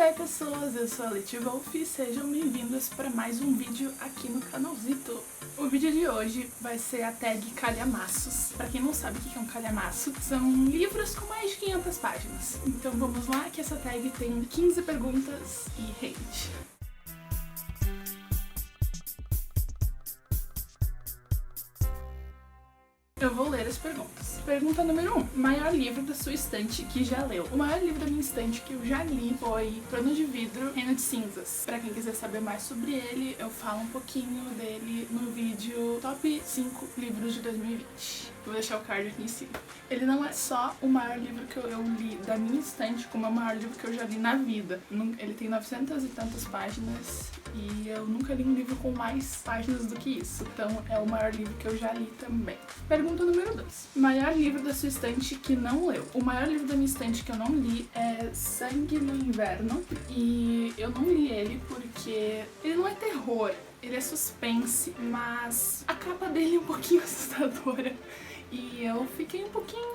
Oi pessoas, eu sou a Leti Wolf e sejam bem-vindos para mais um vídeo aqui no canalzito. O vídeo de hoje vai ser a tag calhamaços. Pra quem não sabe o que é um calhamaço, são livros com mais de 500 páginas. Então vamos lá que essa tag tem 15 perguntas e rende. Eu vou ler as perguntas. Pergunta número 1. Maior livro da sua estante que já leu? O maior livro da minha estante que eu já li foi Trono de Vidro, Reino de Cinzas. Pra quem quiser saber mais sobre ele, eu falo um pouquinho dele no vídeo Top 5 livros de 2020. Vou deixar o card aqui em cima. Ele não é só o maior livro que eu li da minha estante, como é o maior livro que eu já li na vida. Ele tem 900 e tantas páginas e eu nunca li um livro com mais páginas do que isso. Então é o maior livro que eu já li também. Pergunta número 2. Maior livro da sua estante que não leu? O maior livro da minha estante que eu não li é Sangue no Inverno. E eu não li ele porque ele não é terror, ele é suspense, mas a capa dele é um pouquinho assustadora. E eu fiquei um pouquinho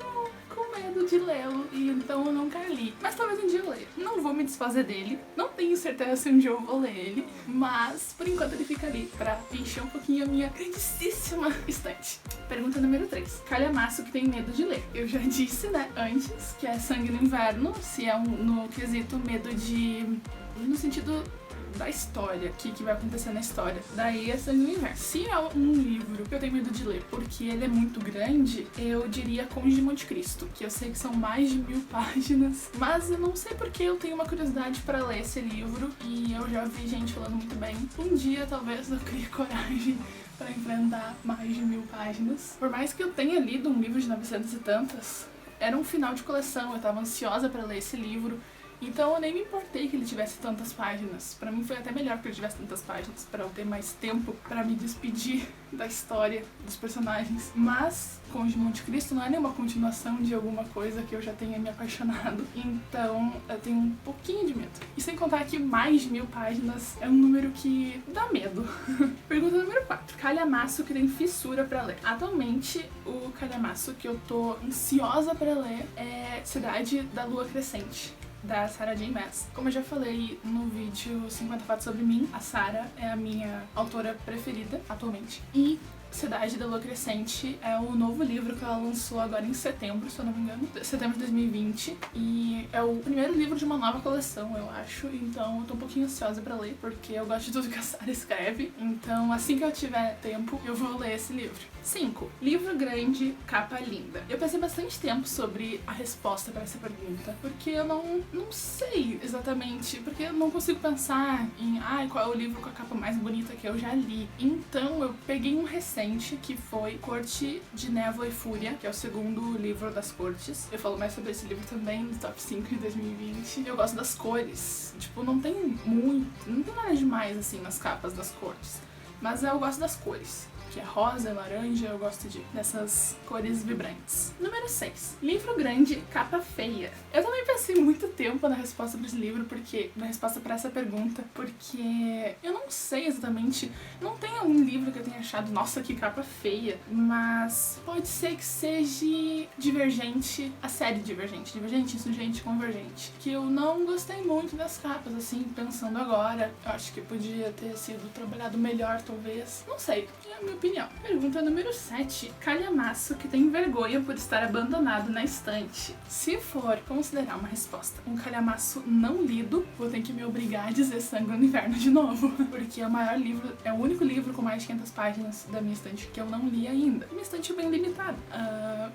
com medo de lê-lo, e então eu nunca li. Mas talvez um dia eu leia. Não vou me desfazer dele, não tenho certeza se um dia eu vou ler ele, mas por enquanto ele fica ali pra encher um pouquinho a minha grandíssima estante. Pergunta número 3. Calhamaço que tem medo de ler. Eu já disse, né, antes, que é Sangue no Inverno, se é no quesito medo de... no sentido da história, o que vai acontecer na história. Daí é Sangue no Inverno. Se é um livro que eu tenho medo de ler porque ele é muito grande, eu diria Conde de Monte Cristo, que eu sei que são mais de 1000 páginas, mas eu não sei porque eu tenho uma curiosidade para ler esse livro e eu já vi gente falando muito bem. Um dia talvez eu crie coragem para enfrentar mais de 1000 páginas. Por mais que eu tenha lido um livro de 900 e tantas, era um final de coleção, eu tava ansiosa para ler esse livro. Então eu nem me importei que ele tivesse tantas páginas. Pra mim foi até melhor que ele tivesse tantas páginas, pra eu ter mais tempo pra me despedir da história, dos personagens. Mas Conde de Monte Cristo não é nenhuma continuação de alguma coisa que eu já tenha me apaixonado. Então eu tenho um pouquinho de medo. E sem contar que mais de 1000 páginas é um número que dá medo. Pergunta número 4. Calhamaço que tem fissura pra ler. Atualmente o calhamaço que eu tô ansiosa pra ler é Cidade da Lua Crescente, da Sarah J. Maas. Como eu já falei no vídeo 50 Fatos Sobre Mim, a Sarah é a minha autora preferida atualmente. E Cidade da Lua Crescente é o novo livro que ela lançou agora em setembro, se eu não me engano, setembro de 2020, e é o primeiro livro de uma nova coleção, eu acho, então eu tô um pouquinho ansiosa pra ler, porque eu gosto de tudo que a Sarah escreve, então assim que eu tiver tempo, eu vou ler esse livro. 5. Livro grande, capa linda. Eu pensei bastante tempo sobre a resposta pra essa pergunta, porque eu não sei exatamente, porque eu não consigo pensar em qual é o livro com a capa mais bonita que eu já li. Então eu peguei um recente, que foi Corte de Névoa e Fúria, que é o segundo livro das Cortes. Eu falo mais sobre esse livro também no Top 5 de 2020. Eu gosto das cores, tipo, não tem nada demais assim nas capas das Cortes, mas eu gosto das cores, que é rosa, laranja, eu gosto dessas cores vibrantes. Número 6. Livro grande, capa feia. Eu também pensei muito tempo na resposta para esse livro, na resposta para essa pergunta, porque eu não sei exatamente, não tem algum livro que eu tenha achado, nossa, que capa feia, mas pode ser que seja Divergente, a série Divergente, Insurgente, Convergente, que eu não gostei muito das capas, assim, pensando agora, eu acho que podia ter sido trabalhado melhor, talvez, não sei, é a minha opinião. Pergunta número 7. Calhamaço que tem vergonha por estar abandonado na estante. Se for considerar uma resposta um calhamaço não lido, vou ter que me obrigar a dizer Sangue no Inverno de novo, porque é o maior livro, é o único livro com mais de 500 páginas da minha estante que eu não li ainda. Minha estante é bem limitada.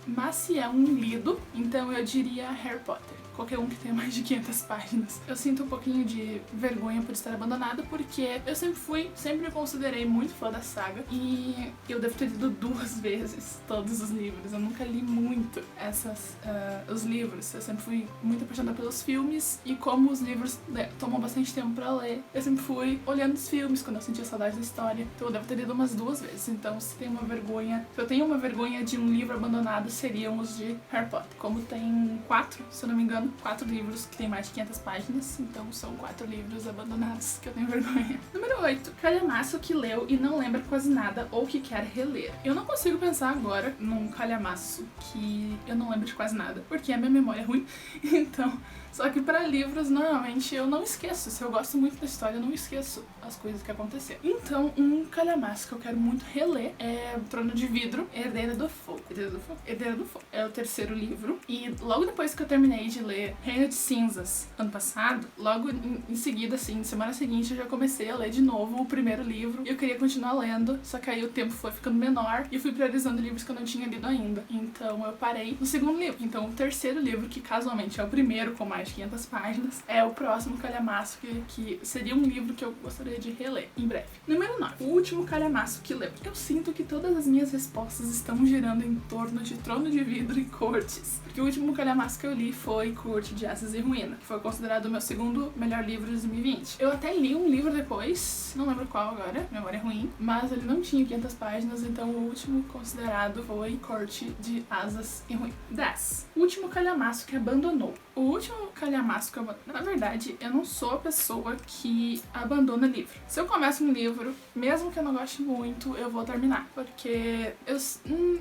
Mas se é um lido, então eu diria Harry Potter. Qualquer um que tenha mais de 500 páginas. Eu sinto um pouquinho de vergonha por estar abandonado, porque eu sempre me considerei muito fã da saga, e eu devo ter lido 2 vezes todos os livros. Eu nunca li muito os livros. Eu sempre fui muito apaixonada pelos filmes, e como os livros tomam bastante tempo pra ler, eu sempre fui olhando os filmes quando eu sentia saudade da história. Então eu devo ter lido umas 2 vezes. Então se eu tenho uma vergonha de um livro abandonado, seriam os de Harry Potter. Como tem 4, se eu não me engano, 4 livros que tem mais de 500 páginas, então são 4 livros abandonados que eu tenho vergonha. Número 8. Calhamaço que leu e não lembra quase nada ou que quer reler. Eu não consigo pensar agora num calhamaço que eu não lembro de quase nada, porque a minha memória é ruim, então Só que pra livros, normalmente, eu não esqueço. Se eu gosto muito da história, eu não esqueço as coisas que aconteceram. Então, um calhamaço que eu quero muito reler é Trono de Vidro, Herdeira do Fogo. Herdeira do Fogo. É o terceiro livro. E logo depois que eu terminei de ler Reino de Cinzas, ano passado, logo em seguida, assim, semana seguinte, eu já comecei a ler de novo o primeiro livro. E eu queria continuar lendo, só que aí o tempo foi ficando menor e eu fui priorizando livros que eu não tinha lido ainda. Então, eu parei no segundo livro. Então, o terceiro livro, que casualmente é o primeiro com mais de 500 páginas, é o próximo calhamaço, que seria um livro que eu gostaria de reler em breve. Número 9. O último calhamaço que leu. Eu sinto que todas as minhas respostas estão girando em torno de Trono de Vidro e Cortes. Porque o último calhamaço que eu li foi Corte de Asas e Ruína, que foi considerado o meu segundo melhor livro de 2020. Eu até li um livro depois, não lembro qual agora, memória é ruim, mas ele não tinha 500 páginas, então o último considerado foi Corte de Asas e Ruína. 10. O último calhamaço que abandonou. O último calhamaço que eu abandono. Na verdade, eu não sou a pessoa que abandona livro. Se eu começo um livro, mesmo que eu não goste muito, eu vou terminar. Porque eu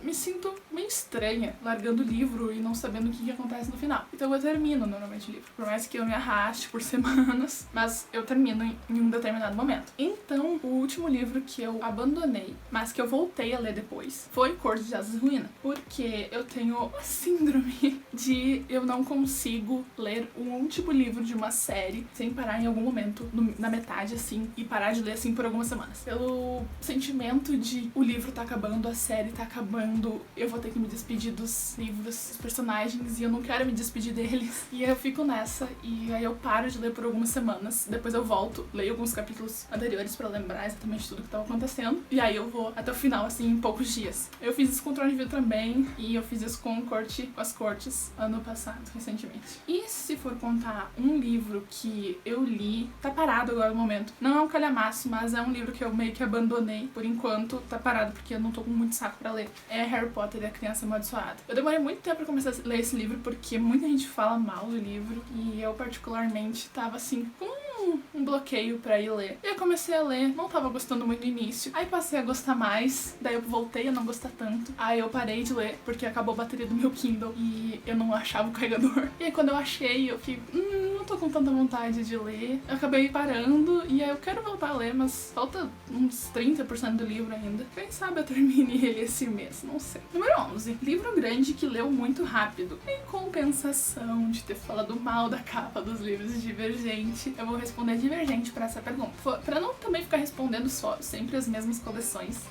me sinto meio estranha largando o livro e não sabendo o que acontece no final. Então eu termino normalmente o livro. Por mais que eu me arraste por semanas, mas eu termino em um determinado momento. Então, o último livro que eu abandonei, mas que eu voltei a ler depois, foi Corte de Asas e Ruína. Porque eu tenho uma síndrome de eu não consigo ler um último livro de uma série sem parar em algum momento, na metade, assim, e parar de ler, assim, por algumas semanas. Pelo sentimento de o livro tá acabando, a série tá acabando, eu vou ter que me despedir dos livros, dos personagens, e eu não quero me despedir deles. E aí eu fico nessa, e aí eu paro de ler por algumas semanas, depois eu volto, leio alguns capítulos anteriores pra lembrar exatamente tudo que tava acontecendo, e aí eu vou até o final, assim, em poucos dias. Eu fiz isso com o Trono de Vidro também, e eu fiz isso com as Cortes, ano passado, recentemente. E se for contar um livro que eu li, tá parado agora no momento. Não é um calhamaço, mas é um livro que eu meio que abandonei por enquanto, tá parado porque eu não tô com muito saco pra ler. É Harry Potter e a Criança Amaldiçoada. Eu demorei muito tempo pra começar a ler esse livro porque muita gente fala mal do livro e eu particularmente tava assim com um bloqueio pra ir ler. E eu comecei a ler, não tava gostando muito no início. Aí passei a gostar mais, daí eu voltei a não gostar tanto. Aí eu parei de ler porque acabou a bateria do meu Kindle e eu não achava o carregador. E aí quando eu achei, eu fiquei, não tô com tanta vontade de ler. Eu acabei parando e aí eu quero voltar a ler, mas falta uns 30% do livro ainda. Quem sabe eu termine ele esse mês, não sei. Número 11. Livro grande que leu muito rápido. Em compensação de ter falado mal da capa dos livros de Divergente, eu vou responder Divergente pra essa pergunta. Pra não também ficar respondendo só sempre as mesmas coleções,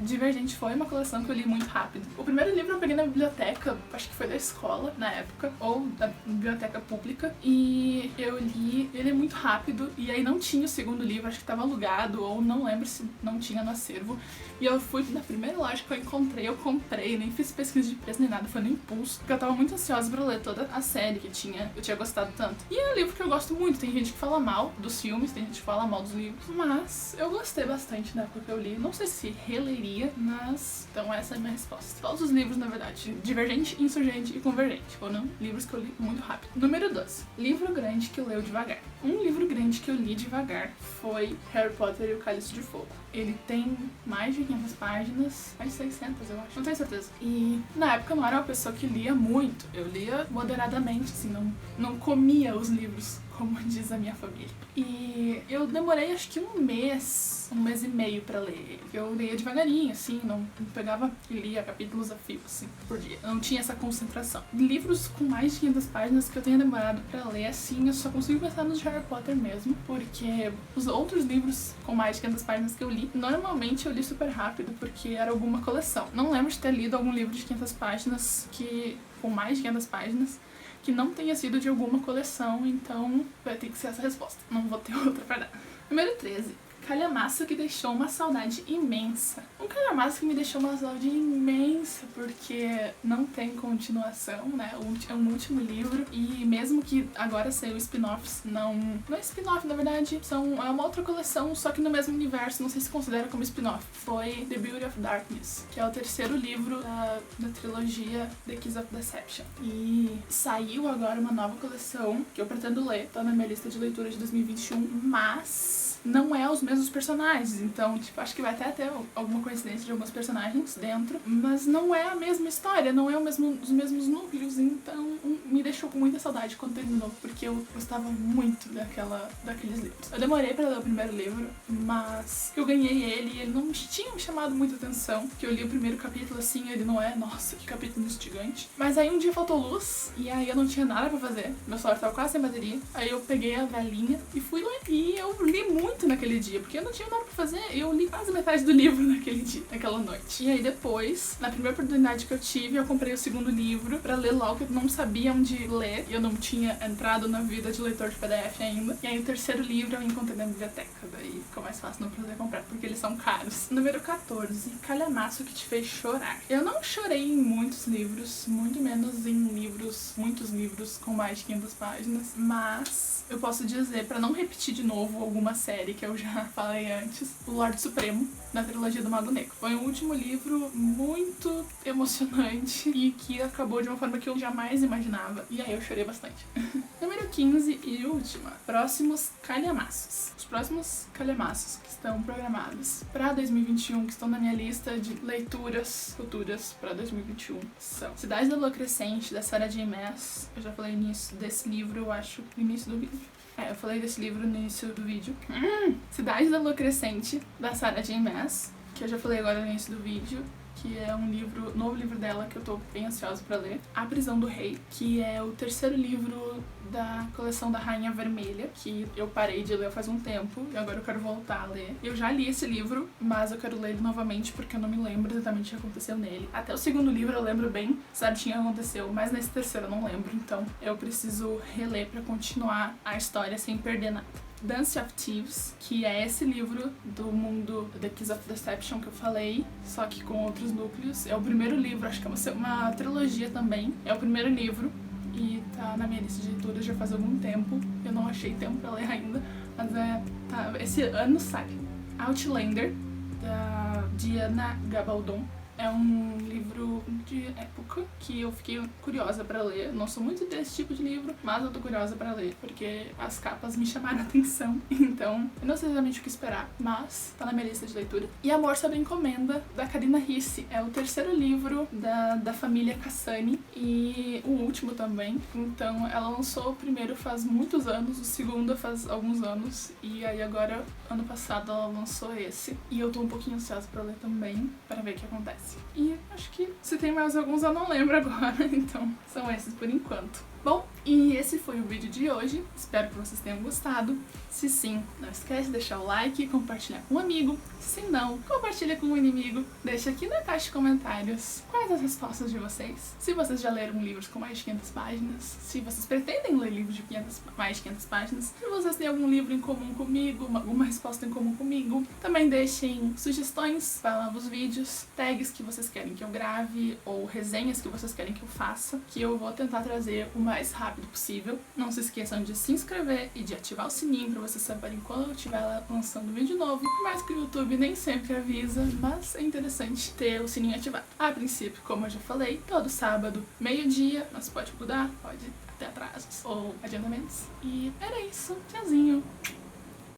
Divergente foi uma coleção que eu li muito rápido. O primeiro livro eu peguei na biblioteca, acho que foi da escola na época, ou da biblioteca pública, e eu li ele muito rápido, e aí não tinha o segundo livro, acho que tava alugado, ou não lembro se não tinha no acervo, e eu fui na primeira loja que eu comprei, nem fiz pesquisa de preço nem nada, foi no impulso, porque eu tava muito ansiosa pra ler toda a série que eu tinha gostado tanto. E é um livro que eu gosto muito, tem gente que fala mal dos filmes, tem gente que fala mal dos livros, mas eu gostei bastante na época que eu li, não sei se releria, mas então essa é a minha resposta. Todos os livros, na verdade, Divergente, Insurgente e Convergente, foram livros que eu li muito rápido. Número 12. Livro grande que eu leio devagar. Um livro grande que eu li devagar foi Harry Potter e o Cálice de Fogo. Ele tem mais de 500 páginas, mais de 600, eu acho, não tenho certeza. E na época eu não era uma pessoa que lia muito, eu lia moderadamente, assim, não comia os livros, como diz a minha família. E eu demorei acho que um mês e meio pra ler ele. Eu lia devagarinho, assim, não pegava e lia capítulos a fio, assim, por dia. Eu não tinha essa concentração. Livros com mais de 500 páginas que eu tenha demorado pra ler, assim, eu só consigo pensar nos de Harry Potter mesmo, porque os outros livros com mais de 500 páginas que eu li, normalmente eu li super rápido, porque era alguma coleção. Não lembro de ter lido algum livro de 500 páginas com mais de 500 páginas, que não tenha sido de alguma coleção, então vai ter que ser essa resposta. Não vou ter outra pra dar. Número 13. Calhamaço que deixou uma saudade imensa. Um calhamaço que me deixou uma saudade imensa, porque não tem continuação, né? É um último livro, e mesmo que agora saiu spin-offs, não é spin-off, na verdade, é uma outra coleção, só que no mesmo universo, não sei se considera como spin-off. Foi The Beauty of Darkness, que é o terceiro livro da trilogia The Keys of Deception. E saiu agora uma nova coleção, que eu pretendo ler, tá na minha lista de leitura de 2021, mas não é os mesmos histórias dos personagens, então, tipo, acho que vai até ter alguma coincidência de alguns personagens dentro, mas não é a mesma história, não é os mesmos núcleos, então me deixou com muita saudade quando terminou, porque eu gostava muito daqueles livros. Eu demorei pra ler o primeiro livro, mas eu ganhei ele e ele não tinha me chamado muita atenção, que eu li o primeiro capítulo assim, ele não é, nossa, que capítulo instigante. Mas aí um dia faltou luz, e aí eu não tinha nada pra fazer, meu celular tava quase sem bateria, aí eu peguei a velinha e fui ler. E eu li muito naquele dia, porque eu não tinha nada pra fazer, eu li quase metade do livro naquele dia, naquela noite. E aí depois, na primeira oportunidade que eu tive, eu comprei o segundo livro pra ler logo, eu não sabia onde ler, e eu não tinha entrado na vida de leitor de PDF ainda. E aí o terceiro livro eu encontrei na biblioteca, daí ficou mais fácil não poder comprar, porque eles são caros. Número 14, Calhamaço que te fez chorar. Eu não chorei em muitos livros, muito menos em muitos livros com mais de 500 páginas, mas eu posso dizer, pra não repetir de novo alguma série que eu já falei antes, O Lorde Supremo, da trilogia do Mago Negro. Foi um último livro muito emocionante e que acabou de uma forma que eu jamais imaginava. E aí eu chorei bastante. Número 15 e última. Próximos calhamaços. Os próximos calhamaços que estão programados pra 2021, que estão na minha lista de leituras futuras pra 2021, são Cidade da Lua Crescente, da Sarah J. Maas. Eu já falei desse livro, eu acho, no início do vídeo. Eu falei desse livro no início do vídeo. Cidade da Lua Crescente, da Sarah J. Maas, que eu já falei agora no início do vídeo, que é um novo livro dela que eu tô bem ansiosa pra ler. A Prisão do Rei, que é o terceiro livro da coleção da Rainha Vermelha, que eu parei de ler faz um tempo e agora eu quero voltar a ler. Eu já li esse livro, mas eu quero ler ele novamente porque eu não me lembro exatamente o que aconteceu nele. Até o segundo livro eu lembro bem certinho o que aconteceu, mas nesse terceiro eu não lembro, então eu preciso reler pra continuar a história sem perder nada. Dance of Thieves, que é esse livro do mundo The Keys of Deception que eu falei, só que com outros núcleos. É o primeiro livro, acho que é uma trilogia também. É o primeiro livro e tá na minha lista de leituras já faz algum tempo. Eu não achei tempo pra ler ainda, mas esse ano sai. Outlander, da Diana Gabaldon. É um livro de época que eu fiquei curiosa pra ler. Não sou muito desse tipo de livro, mas eu tô curiosa pra ler, porque as capas me chamaram a atenção. Então, eu não sei exatamente o que esperar, mas tá na minha lista de leitura. E Amor Sob Encomenda, da Karina Ricci. É o terceiro livro da família Cassani e o último também. Então, ela lançou o primeiro faz muitos anos, o segundo faz alguns anos. E aí agora, ano passado, ela lançou esse. E eu tô um pouquinho ansiosa pra ler também, para ver o que acontece. E acho que se tem mais alguns eu não lembro agora, então são esses por enquanto. Bom, e esse foi o vídeo de hoje, espero que vocês tenham gostado. Se sim, não esquece de deixar o like, compartilhar com um amigo. Se não, compartilha com um inimigo. Deixa aqui na caixa de comentários quais as respostas de vocês. Se vocês já leram livros com mais de 500 páginas, se vocês pretendem ler livros de mais de 500 páginas, se vocês têm algum livro em comum comigo, alguma resposta em comum comigo. Também deixem sugestões para novos vídeos, tags que vocês querem que eu grave ou resenhas que vocês querem que eu faça, que eu vou tentar trazer o mais rápido possível. Não se esqueçam de se inscrever e de ativar o sininho para vocês saberem quando eu estiver lançando vídeo novo. Mas que o YouTube nem sempre avisa, mas é interessante ter o sininho ativado. A princípio, como eu já falei, todo sábado, meio-dia, mas pode mudar, pode ter atrasos ou adiantamentos. E era isso. Tchauzinho!